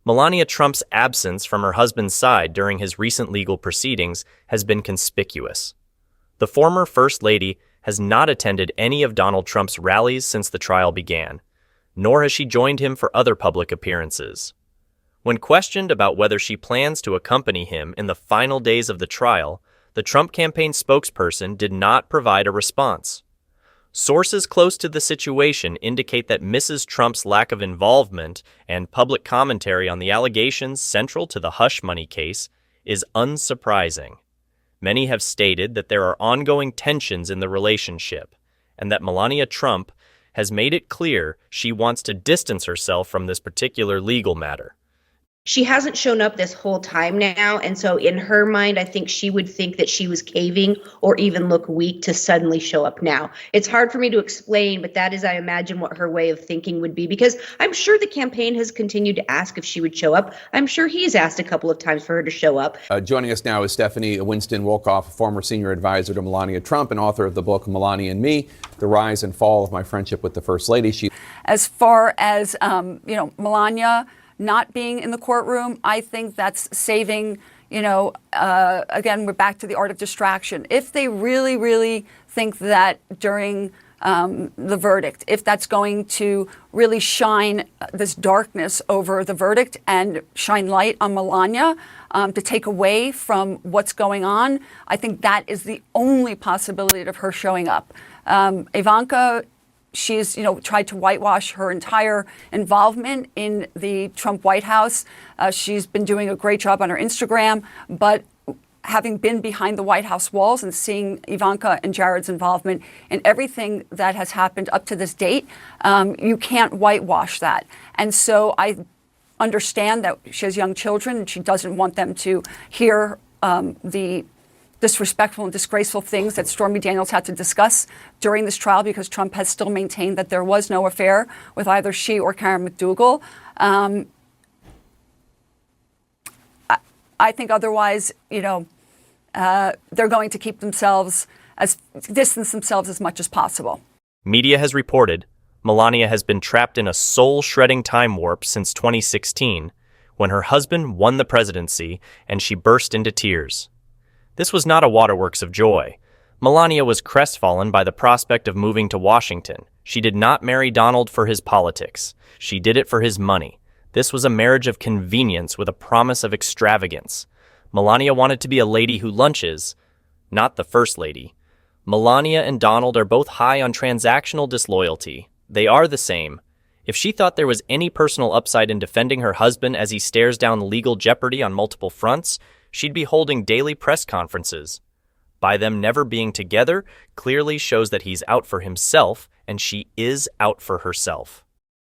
Melania Trump's absence from her husband's side during his recent legal proceedings has been conspicuous. The former First Lady has not attended any of Donald Trump's rallies since the trial began, nor has she joined him for other public appearances. When questioned about whether she plans to accompany him in the final days of the trial, the Trump campaign spokesperson did not provide a response. Sources close to the situation indicate that Mrs. Trump's lack of involvement and public commentary on the allegations central to the hush money case is unsurprising. Many have stated that there are ongoing tensions in the relationship, and that Melania Trump has made it clear she wants to distance herself from this particular legal matter. She hasn't shown up this whole time now, and so in her mind, I think she would think that she was caving or even look weak to suddenly show up now. It's hard for me to explain, but that is, I imagine, what her way of thinking would be, because I'm sure the campaign has continued to ask if she would show up. I'm sure he's asked a couple of times for her to show up. Joining us now is Stephanie Winston-Wolkoff, former senior advisor to Melania Trump and author of the book Melania and Me, The Rise and Fall of My Friendship with the First Lady. As far as, Melania not being in the courtroom, I think that's saving, again, we're back to the art of distraction. If they really, really think that during the verdict, if that's going to really shine this darkness over the verdict and shine light on Melania, to take away from what's going on, I think that is the only possibility of her showing up. Ivanka, she's, tried to whitewash her entire involvement in the Trump White House. She's been doing a great job on her Instagram, but having been behind the White House walls and seeing Ivanka and Jared's involvement in everything that has happened up to this date, you can't whitewash that. And so I understand that she has young children and she doesn't want them to hear the disrespectful and disgraceful things that Stormy Daniels had to discuss during this trial, because Trump has still maintained that there was no affair with either she or Karen McDougal. I think otherwise, they're going to keep distance themselves as much as possible. Media has reported Melania has been trapped in a soul-shredding time warp since 2016, when her husband won the presidency and she burst into tears. This was not a waterworks of joy. Melania was crestfallen by the prospect of moving to Washington. She did not marry Donald for his politics. She did it for his money. This was a marriage of convenience with a promise of extravagance. Melania wanted to be a lady who lunches, not the First Lady. Melania and Donald are both high on transactional disloyalty. They are the same. If she thought there was any personal upside in defending her husband as he stares down legal jeopardy on multiple fronts, she'd be holding daily press conferences. By them never being together clearly shows that he's out for himself, and she is out for herself.